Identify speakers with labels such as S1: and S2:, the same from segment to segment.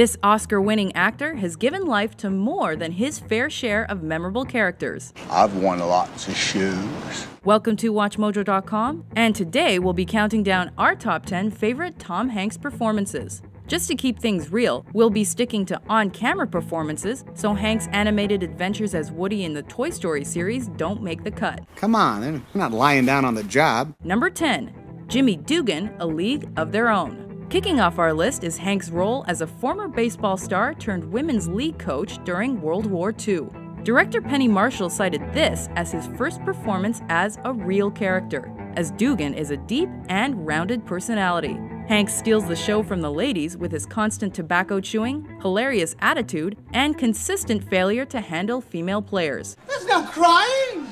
S1: This Oscar-winning actor has given life to more than his fair share of memorable characters.
S2: I've won lots of shoes.
S1: Welcome to WatchMojo.com, and today we'll be counting down our top 10 favorite Tom Hanks performances. Just to keep things real, we'll be sticking to on-camera performances, so Hanks' animated adventures as Woody in the Toy Story series don't make the cut.
S3: Come on, they're not lying down on the job.
S1: Number 10. Jimmy Dugan, A League of Their Own. Kicking off our list is Hanks' role as a former baseball star turned women's league coach during World War II. Director Penny Marshall cited this as his first performance as a real character, as Dugan is a deep and rounded personality. Hanks steals the show from the ladies with his constant tobacco chewing, hilarious attitude, and consistent failure to handle female players.
S4: There's no crying!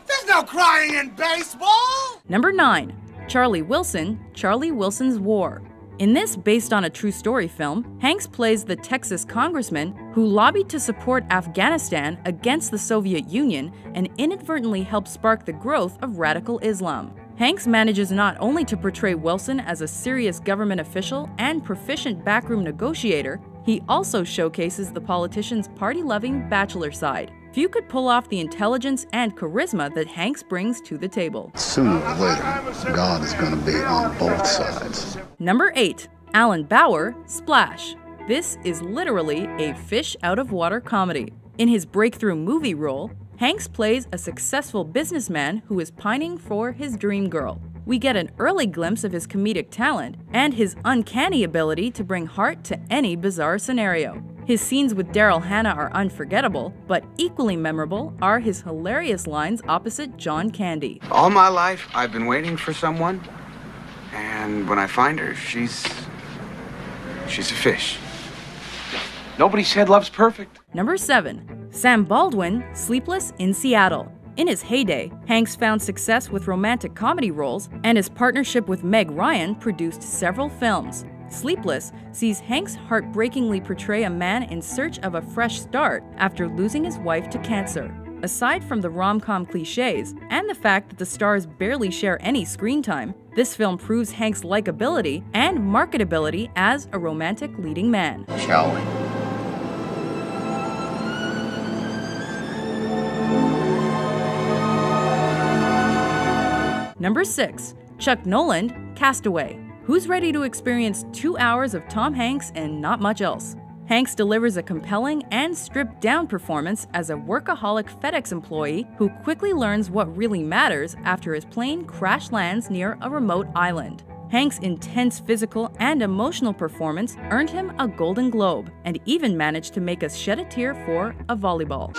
S4: There's no crying in baseball!
S1: Number 9. Charlie Wilson, Charlie Wilson's War. In this based on a true story film, Hanks plays the Texas congressman who lobbied to support Afghanistan against the Soviet Union and inadvertently helped spark the growth of radical Islam. Hanks manages not only to portray Wilson as a serious government official and proficient backroom negotiator, he also showcases the politician's party-loving bachelor side. Few could pull off the intelligence and charisma that Hanks brings to the table.
S2: Sooner or later, God is going to be on both sides.
S1: Number 8. Alan Bauer, Splash. This is literally a fish-out-of-water comedy. In his breakthrough movie role, Hanks plays a successful businessman who is pining for his dream girl. We get an early glimpse of his comedic talent and his uncanny ability to bring heart to any bizarre scenario. His scenes with Daryl Hannah are unforgettable, but equally memorable are his hilarious lines opposite John Candy.
S5: All my life, I've been waiting for someone, and when I find her, she's a fish. Nobody said love's perfect.
S1: Number 7. Sam Baldwin, Sleepless in Seattle. In his heyday, Hanks found success with romantic comedy roles, and his partnership with Meg Ryan produced several films. Sleepless sees Hanks heartbreakingly portray a man in search of a fresh start after losing his wife to cancer. Aside from the rom-com cliches and the fact that the stars barely share any screen time, this film proves Hanks' likability and marketability as a romantic leading man.
S2: Shall we?
S1: Number 6. Chuck Noland, Castaway. Who's ready to experience 2 hours of Tom Hanks and not much else? Hanks delivers a compelling and stripped-down performance as a workaholic FedEx employee who quickly learns what really matters after his plane crash lands near a remote island. Hanks' intense physical and emotional performance earned him a Golden Globe and even managed to make us shed a tear for a volleyball.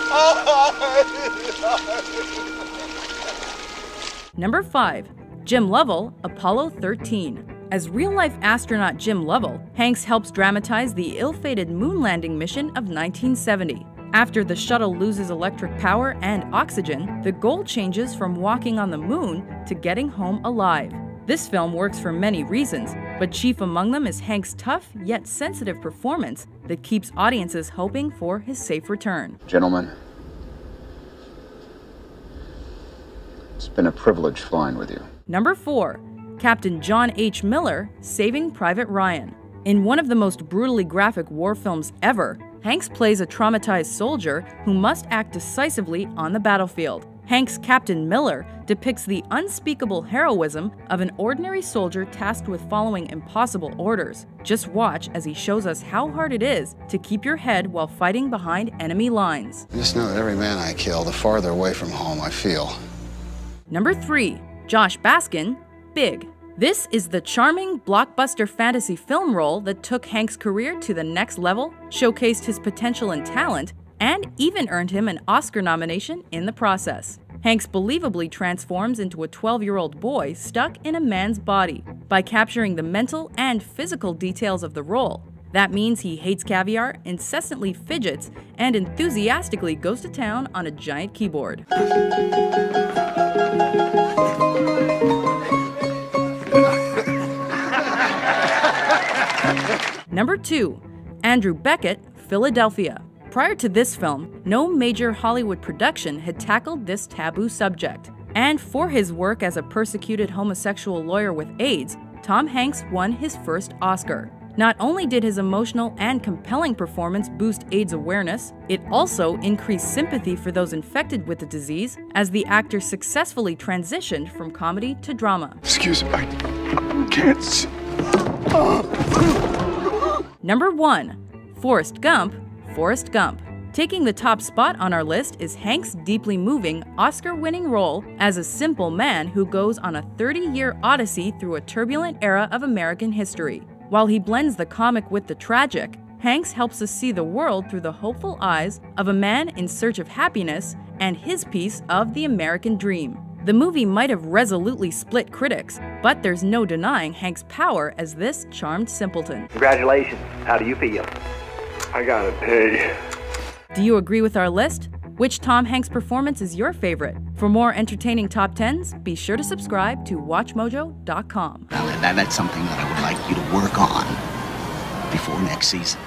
S1: Number 5. Jim Lovell, Apollo 13. As real-life astronaut Jim Lovell, Hanks helps dramatize the ill-fated moon landing mission of 1970. After the shuttle loses electric power and oxygen, the goal changes from walking on the moon to getting home alive. This film works for many reasons, but chief among them is Hanks' tough yet sensitive performance that keeps audiences hoping for his safe return.
S2: Gentlemen, it's been a privilege flying with you.
S1: Number 4. Captain John H. Miller, Saving Private Ryan. In one of the most brutally graphic war films ever, Hanks plays a traumatized soldier who must act decisively on the battlefield. Hanks' Captain Miller depicts the unspeakable heroism of an ordinary soldier tasked with following impossible orders. Just watch as he shows us how hard it is to keep your head while fighting behind enemy lines.
S2: I just know that every man I kill, the farther away from home I feel.
S1: Number 3. Josh Baskin, Big. This is the charming blockbuster fantasy film role that took Hanks' career to the next level, showcased his potential and talent, and even earned him an Oscar nomination in the process. Hanks believably transforms into a 12-year-old boy stuck in a man's body by capturing the mental and physical details of the role. That means he hates caviar, incessantly fidgets, and enthusiastically goes to town on a giant keyboard. Number 2. Andrew Beckett, Philadelphia. Prior to this film, no major Hollywood production had tackled this taboo subject. And for his work as a persecuted homosexual lawyer with AIDS, Tom Hanks won his first Oscar. Not only did his emotional and compelling performance boost AIDS awareness, it also increased sympathy for those infected with the disease as the actor successfully transitioned from comedy to drama.
S2: Excuse me, I can't see.
S1: Number 1. Forrest Gump, Forrest Gump. Taking the top spot on our list is Hank's deeply moving, Oscar-winning role as a simple man who goes on a 30-year odyssey through a turbulent era of American history. While he blends the comic with the tragic, Hanks helps us see the world through the hopeful eyes of a man in search of happiness and his piece of the American dream. The movie might have resolutely split critics, but there's no denying Hank's power as this charmed simpleton.
S6: Congratulations. How do you feel?
S2: I gotta pay.
S1: Do you agree with our list? Which Tom Hanks performance is your favorite? For more entertaining top 10s, be sure to subscribe to WatchMojo.com.
S7: That's something that I would like you to work on before next season.